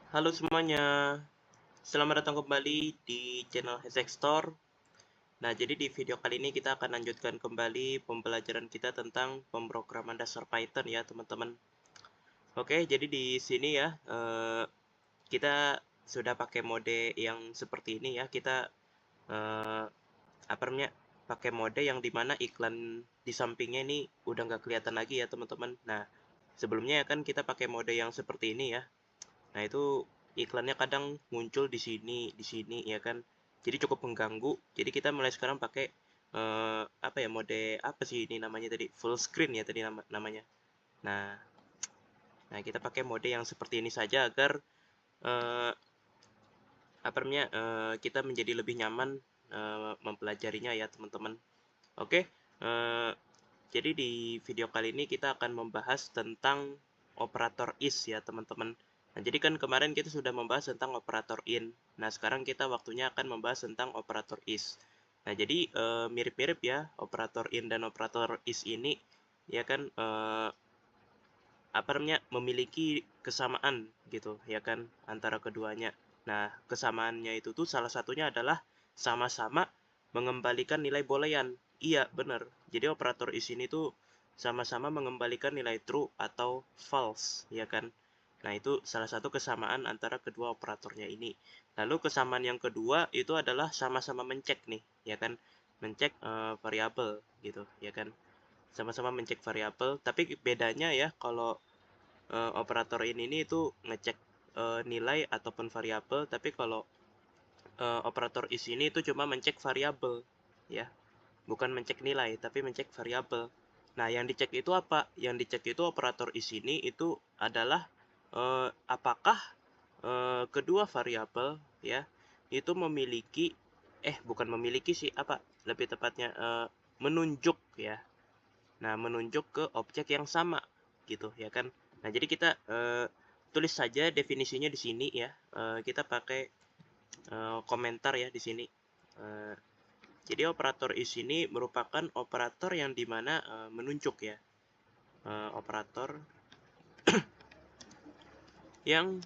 Halo semuanya, selamat datang kembali di channel Hashtag Store. Nah, jadi di video kali ini kita akan lanjutkan kembali pembelajaran kita tentang pemrograman dasar Python ya, teman-teman. Oke, jadi di sini ya, kita sudah pakai mode yang seperti ini ya. Kita eh, apa namanya? Pakai mode yang dimana iklan di sampingnya ini udah nggak kelihatan lagi ya, teman-teman. Nah, sebelumnya ya kan kita pakai mode yang seperti ini ya. Nah, itu iklannya kadang muncul di sini ya kan. Jadi cukup mengganggu. Jadi kita mulai sekarang pakai apa ya, mode apa sih ini namanya tadi? Full screen ya tadi namanya. Nah, nah kita pakai mode yang seperti ini saja agar eh, apa namanya? Kita menjadi lebih nyaman mempelajarinya ya, teman-teman. Oke. eh, jadi di video kali ini kita akan membahas tentang operator is ya, teman-teman. Nah, jadi kan kemarin kita sudah membahas tentang operator in. Nah, sekarang kita waktunya akan membahas tentang operator is. Nah, jadi mirip-mirip ya, operator in dan operator is ini ya kan apa namanya, memiliki kesamaan gitu ya kan antara keduanya. Nah, kesamaannya itu tuh salah satunya adalah sama-sama mengembalikan nilai boolean. Iya, benar. Jadi operator is ini tuh sama-sama mengembalikan nilai true atau false, ya kan? Nah, itu salah satu kesamaan antara kedua operatornya ini. Lalu kesamaan yang kedua itu adalah sama-sama mencek nih, ya kan? Mencek variabel gitu, ya kan? Sama-sama mencek variabel, tapi bedanya ya kalau operator ini itu ngecek nilai ataupun variabel, tapi kalau operator is ini itu cuma mencek variabel ya, bukan mencek nilai tapi mencek variabel. Nah, yang dicek itu apa? Yang dicek itu operator is ini itu adalah apakah kedua variabel ya itu memiliki bukan memiliki sih, apa lebih tepatnya menunjuk ya. Nah, menunjuk ke objek yang sama gitu ya kan. Nah, jadi kita tulis saja definisinya di sini ya. Kita pakai komentar ya di sini. Eh, jadi operator is ini merupakan operator yang dimana menunjuk ya. Operator yang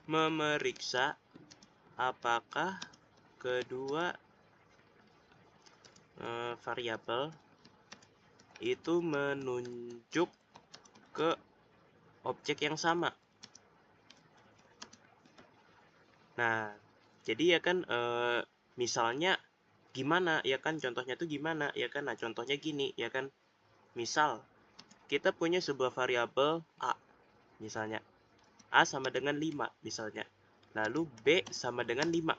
memeriksa apakah kedua variabel itu menunjuk ke objek yang sama. Nah, jadi ya kan misalnya gimana ya kan, contohnya tuh gimana ya kan. Nah, contohnya gini ya kan. Misal kita punya sebuah variabel A, misalnya A sama dengan 5 misalnya. Lalu B sama dengan 5.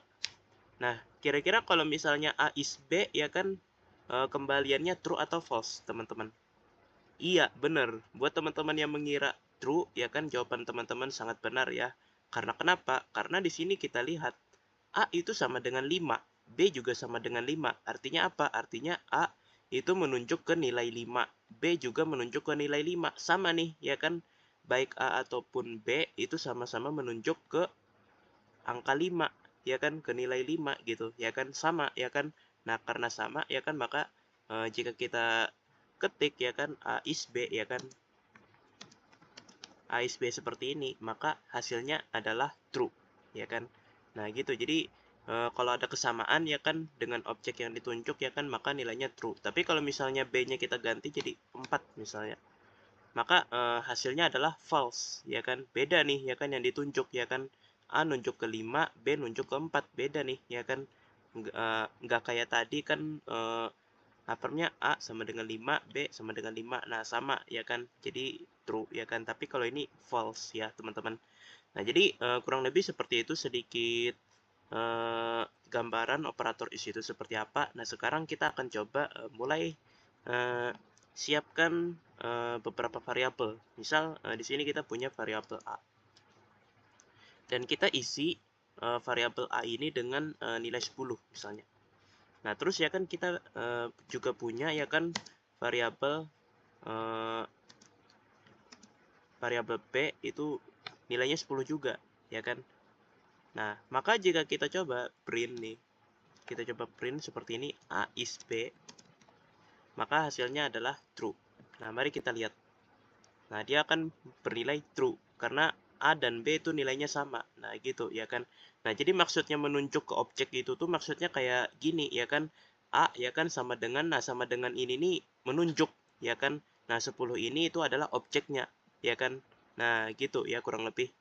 Nah, kira-kira kalau misalnya A is B ya kan kembaliannya true atau false, teman-teman? Iya, benar. Buat teman-teman yang mengira true, ya kan jawaban teman-teman sangat benar ya. Karena kenapa? Karena di sini kita lihat A itu sama dengan 5, B juga sama dengan 5. Artinya apa? Artinya A itu menunjuk ke nilai 5, B juga menunjuk ke nilai 5. Sama nih, ya kan? Baik A ataupun B itu sama-sama menunjuk ke angka 5, ya kan? Ke nilai 5 gitu, ya kan? Sama, ya kan? Nah, karena sama, ya kan? Maka jika kita ketik, ya kan? A is B, ya kan? A is B seperti ini, maka hasilnya adalah true, ya kan? Nah, gitu. Jadi kalau ada kesamaan ya kan dengan objek yang ditunjuk ya kan, maka nilainya true. Tapi kalau misalnya B-nya kita ganti jadi 4 misalnya, maka hasilnya adalah false, ya kan? Beda nih ya kan yang ditunjuk, ya kan? A nunjuk ke 5, B nunjuk ke 4, beda nih ya kan? Nggak kayak tadi kan uppernya A sama dengan 5, B sama dengan 5. Nah, sama ya kan? Jadi true ya kan? Tapi kalau ini false ya, teman-teman. Nah, jadi kurang lebih seperti itu sedikit gambaran operator is itu seperti apa. Nah, sekarang kita akan coba mulai siapkan beberapa variabel. Misal di sini kita punya variabel A. Dan kita isi variabel A ini dengan nilai 10 misalnya. Nah, terus ya kan kita juga punya ya kan variabel variabel B itu nilainya 10 juga, ya kan? Nah, maka jika kita coba print nih, kita coba print seperti ini, A is B, maka hasilnya adalah true. Nah, mari kita lihat. Nah, dia akan bernilai true karena A dan B itu nilainya sama. Nah, gitu ya kan. Nah, jadi maksudnya menunjuk ke objek itu tuh maksudnya kayak gini ya kan. A ya kan sama dengan, nah sama dengan ini nih menunjuk ya kan. Nah, 10 ini itu adalah objeknya ya kan. Nah, gitu ya kurang lebih.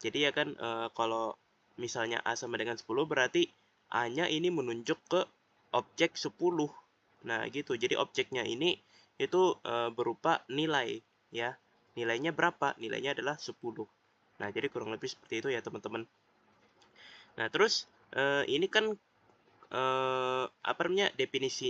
Jadi ya kan kalau misalnya A sama dengan 10 berarti A-nya ini menunjuk ke objek 10. Nah, gitu. Jadi objeknya ini itu berupa nilai ya. Nilainya berapa? Nilainya adalah 10. Nah, jadi kurang lebih seperti itu ya, teman-teman. Nah, terus ini kan apa namanya?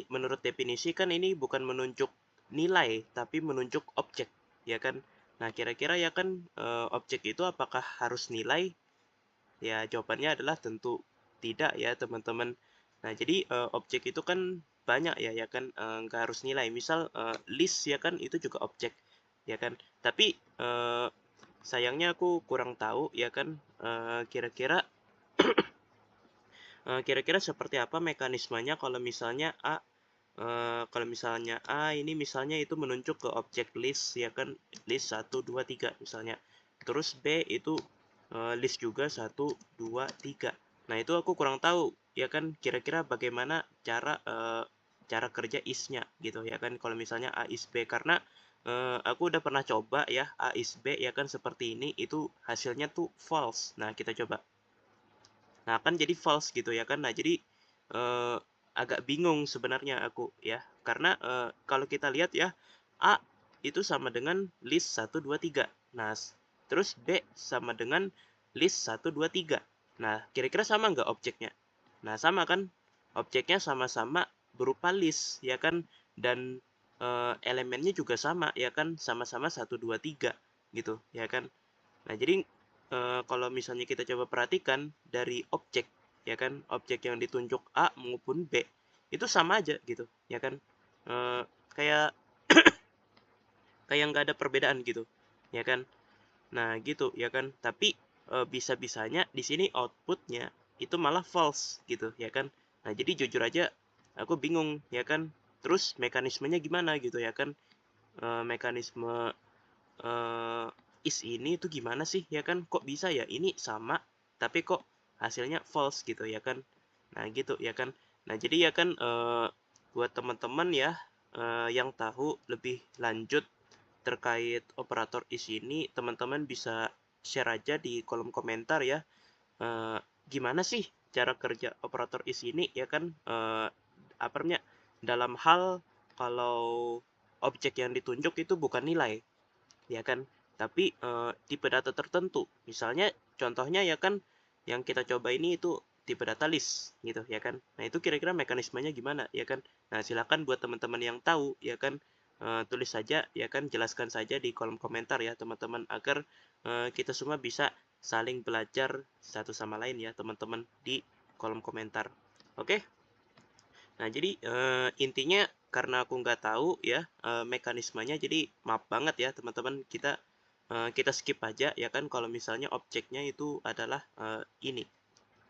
Menurut definisi kan ini bukan menunjuk nilai, tapi menunjuk objek, ya kan? Nah, kira-kira ya kan objek itu apakah harus nilai? Ya, jawabannya adalah tentu tidak ya, teman-teman. Nah, jadi objek itu kan banyak ya, ya kan, nggak harus nilai. Misal list ya kan, itu juga objek, ya kan. Tapi sayangnya aku kurang tahu ya kan, kira-kira kira-kira seperti apa mekanismenya kalau misalnya kalau misalnya A ini misalnya itu menunjuk ke objek list ya kan, list 1, 2, 3 misalnya. Terus B itu list juga 1, 2, 3. Nah, itu aku kurang tahu ya kan, kira-kira bagaimana cara kerja is-nya gitu ya kan, kalau misalnya A is B, karena aku udah pernah coba ya A is B ya kan seperti ini, itu hasilnya tuh false. Nah, kita coba. Nah, kan jadi false gitu ya kan. Nah, jadi agak bingung sebenarnya aku ya. Karena kalau kita lihat ya, A itu sama dengan list 1, 2, 3. Nah, terus B sama dengan list 1, 2, 3. Nah, kira-kira sama nggak objeknya? Nah, sama kan? Objeknya sama-sama berupa list ya kan. Dan elemennya juga sama ya kan, sama-sama 1, 2, 3 gitu ya kan. Nah, jadi kalau misalnya kita coba perhatikan dari objek, ya kan, objek yang ditunjuk A maupun B, itu sama aja gitu, ya kan. Eh, kayak kayak nggak ada perbedaan gitu, ya kan. Nah, gitu, ya kan. Tapi bisa-bisanya di sini outputnya itu malah false gitu, ya kan. Nah, jadi jujur aja aku bingung, ya kan. Terus mekanismenya gimana gitu, ya kan. Mekanisme eh is ini tuh gimana sih ya kan, kok bisa ya ini sama tapi kok hasilnya false gitu ya kan. Nah, gitu ya kan. Nah, jadi ya kan buat teman-teman ya yang tahu lebih lanjut terkait operator is ini, teman-teman bisa share aja di kolom komentar ya. Gimana sih cara kerja operator is ini ya kan, apa namanya, dalam hal kalau objek yang ditunjuk itu bukan nilai ya kan, tapi tipe data tertentu. Misalnya contohnya ya kan, yang kita coba ini itu tipe data list gitu ya kan. Nah, itu kira-kira mekanismenya gimana ya kan. Nah, silakan buat teman-teman yang tahu ya kan, tulis saja ya kan, jelaskan saja di kolom komentar ya teman-teman, agar kita semua bisa saling belajar satu sama lain ya teman-teman di kolom komentar. Oke. Nah, jadi intinya karena aku nggak tahu ya mekanismenya, jadi maaf banget ya teman-teman, kita skip aja ya kan kalau misalnya objeknya itu adalah ini.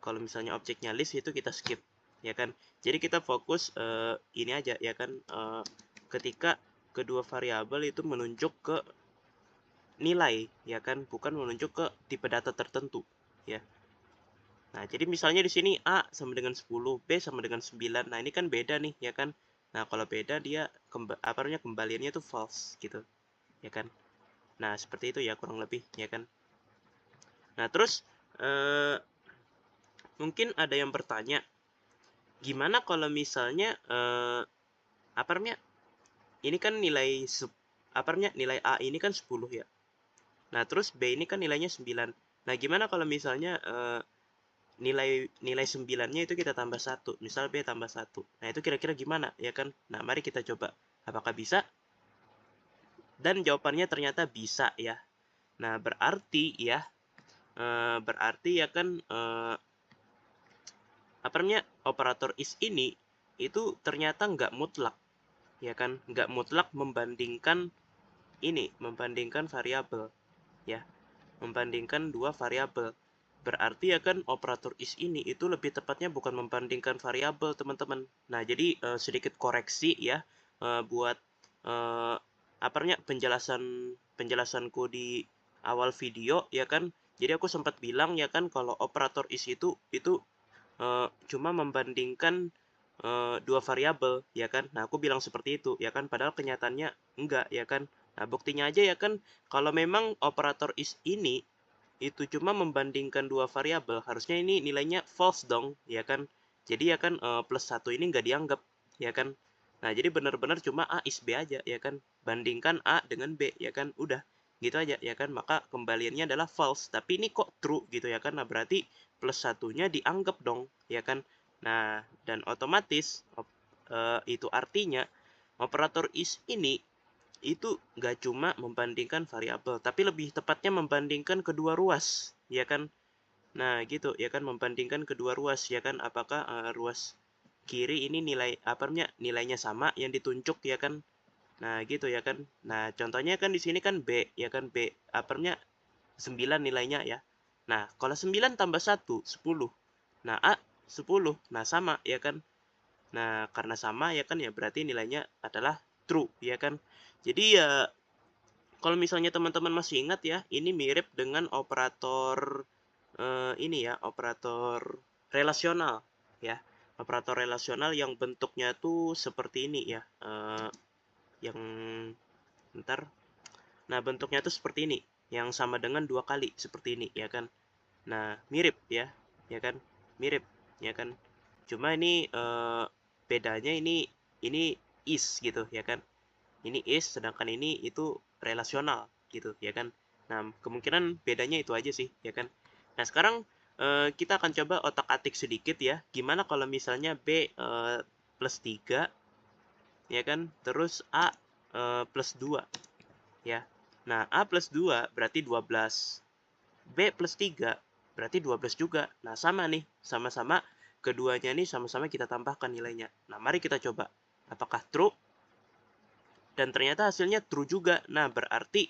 Kalau misalnya objeknya list itu kita skip ya kan. Jadi kita fokus ini aja ya kan, ketika kedua variabel itu menunjuk ke nilai ya kan, bukan menunjuk ke tipe data tertentu ya. Nah, jadi misalnya di sini A sama dengan 10, B sama dengan 9. Nah, ini kan beda nih, ya kan? Nah, kalau beda dia kembaliannya tuh false gitu, ya kan? Nah, seperti itu ya kurang lebih, ya kan? Nah, terus mungkin ada yang bertanya, gimana kalau misalnya apa namanya? Ini kan nilai A ini kan 10 ya. Nah, terus B ini kan nilainya 9. Nah, gimana kalau misalnya nilai 9-nya itu kita tambah 1, misal B tambah 1. Nah, itu kira-kira gimana ya kan. Nah, mari kita coba apakah bisa, dan jawabannya ternyata bisa ya. Nah, berarti ya kan apa namanya, operator is ini itu ternyata nggak mutlak ya kan, nggak mutlak membandingkan variabel ya, membandingkan dua variabel. Berarti ya kan operator is ini itu lebih tepatnya bukan membandingkan variabel, teman-teman. Nah, jadi sedikit koreksi ya buat apa namanya, penjelasanku di awal video ya kan. Jadi aku sempat bilang ya kan kalau operator is itu cuma membandingkan dua variabel ya kan. Nah, aku bilang seperti itu ya kan, padahal kenyataannya enggak ya kan. Nah, buktinya aja ya kan kalau memang operator is ini itu cuma membandingkan dua variabel, harusnya ini nilainya false dong ya kan. Jadi ya kan plus satu ini nggak dianggap ya kan. Nah, jadi benar-benar cuma A is B aja ya kan. Bandingkan A dengan B ya kan. Udah gitu aja ya kan. Maka kembaliannya adalah false, tapi ini kok true gitu ya kan. Nah, berarti plus satunya dianggap dong ya kan. Nah, dan otomatis itu artinya operator is ini itu nggak cuma membandingkan variabel, tapi lebih tepatnya membandingkan kedua ruas, ya kan? Nah, gitu, ya kan, membandingkan kedua ruas, ya kan? Apakah ruas kiri ini nilainya sama yang ditunjuk, ya kan? Nah, gitu ya kan. Nah, contohnya kan di sini kan B, ya kan, B uppernya 9 nilainya ya. Nah, kalau 9 tambah 1, 10. Nah, A 10. Nah, sama, ya kan? Nah, karena sama ya kan ya berarti nilainya adalah true, ya kan? Jadi ya kalau misalnya teman-teman masih ingat ya, ini mirip dengan operator ini ya, operator relasional ya. Operator relasional yang bentuknya tuh seperti ini ya. Yang ntar. Nah, bentuknya tuh seperti ini, yang sama dengan dua kali seperti ini ya kan. Nah, mirip ya kan? Mirip ya kan? Cuma ini bedanya ini is gitu ya kan. Ini is sedangkan ini itu relasional gitu ya kan. Nah, kemungkinan bedanya itu aja sih ya kan. Nah, sekarang kita akan coba otak-atik sedikit ya. Gimana kalau misalnya B plus 3 ya kan, terus A plus 2 ya. Nah, A plus 2 berarti 12. B plus 3 berarti 12 juga. Nah, sama nih, sama-sama keduanya nih sama-sama kita tambahkan nilainya. Nah, mari kita coba. Apakah true? Dan ternyata hasilnya true juga. Nah, berarti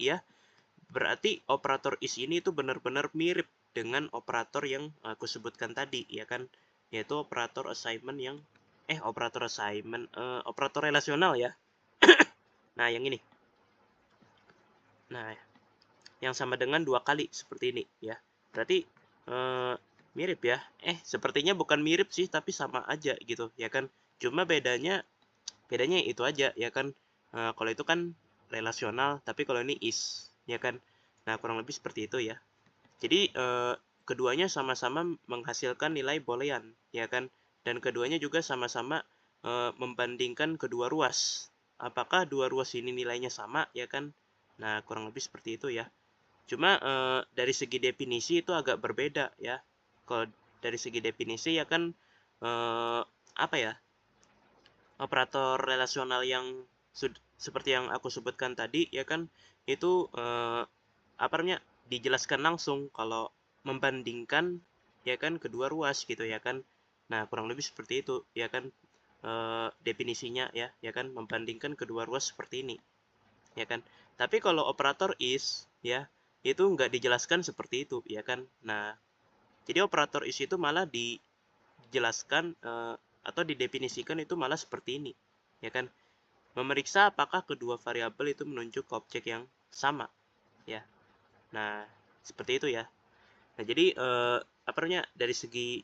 operator is ini itu benar-benar mirip dengan operator yang aku sebutkan tadi, ya kan? Yaitu operator assignment yang operator relasional ya. Nah, yang ini. Nah, yang sama dengan dua kali seperti ini ya. Berarti mirip ya. Sepertinya bukan mirip sih, tapi sama aja gitu, ya kan? Cuma bedanya itu aja ya kan. Kalau itu kan relasional, tapi kalau ini is ya kan. Nah, kurang lebih seperti itu ya. Jadi keduanya sama-sama menghasilkan nilai boolean ya kan, dan keduanya juga sama-sama membandingkan kedua ruas. Apakah dua ruas ini nilainya sama ya kan. Nah, kurang lebih seperti itu ya. Cuma dari segi definisi itu agak berbeda ya. Kalau dari segi definisi ya kan apa ya, operator relasional yang seperti yang aku sebutkan tadi ya kan, itu dijelaskan langsung kalau membandingkan ya kan kedua ruas gitu ya kan. Nah, kurang lebih seperti itu ya kan definisinya ya kan, membandingkan kedua ruas seperti ini ya kan. Tapi kalau operator is ya, itu nggak dijelaskan seperti itu ya kan. Nah, jadi operator is itu malah dijelaskan atau didefinisikan itu malah seperti ini ya kan, memeriksa apakah kedua variabel itu menunjuk ke objek yang sama ya. Nah, seperti itu ya. Nah, jadi dari segi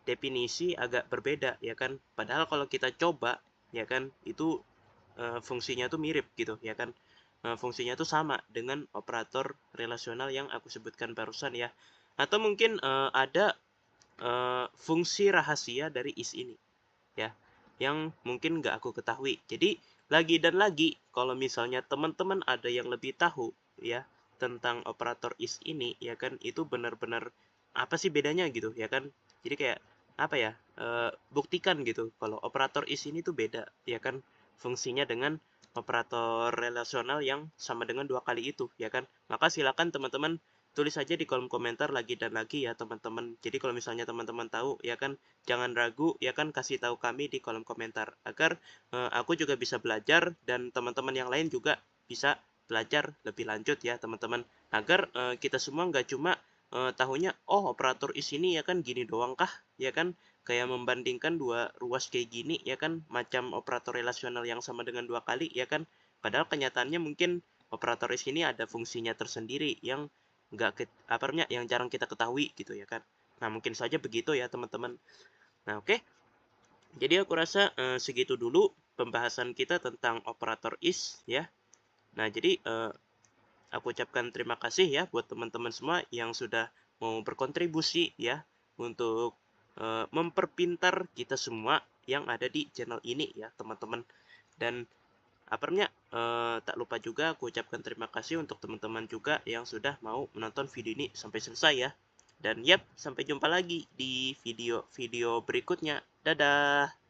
definisi agak berbeda ya kan, padahal kalau kita coba ya kan itu fungsinya tuh mirip gitu ya kan. Fungsinya tuh sama dengan operator relasional yang aku sebutkan barusan ya. Atau mungkin ada fungsi rahasia dari is ini ya, yang mungkin nggak aku ketahui. Jadi lagi dan lagi kalau misalnya teman-teman ada yang lebih tahu ya tentang operator is ini ya kan, itu benar-benar apa sih bedanya gitu ya kan. Jadi kayak buktikan gitu kalau operator is ini tuh beda ya kan fungsinya dengan operator relasional yang sama dengan dua kali itu ya kan. Maka silakan teman-teman tulis saja di kolom komentar lagi dan lagi ya teman-teman. Jadi kalau misalnya teman-teman tahu ya kan, jangan ragu ya kan, kasih tahu kami di kolom komentar agar aku juga bisa belajar dan teman-teman yang lain juga bisa belajar lebih lanjut ya teman-teman, agar kita semua nggak cuma tahunya oh operator is ini ya kan gini doang kah ya kan, kayak membandingkan dua ruas kayak gini ya kan, macam operator relasional yang sama dengan dua kali ya kan, padahal kenyataannya mungkin operator is ini ada fungsinya tersendiri yang yang jarang kita ketahui gitu ya kan. Nah, mungkin saja begitu ya teman-teman. Nah, oke. Jadi aku rasa segitu dulu pembahasan kita tentang operator is ya. Nah, jadi aku ucapkan terima kasih ya buat teman-teman semua yang sudah mau berkontribusi ya untuk memperpintar kita semua yang ada di channel ini ya teman-teman. Dan tak lupa juga aku ucapkan terima kasih untuk teman-teman juga yang sudah mau menonton video ini sampai selesai ya. Dan sampai jumpa lagi di video-video berikutnya. Dadah!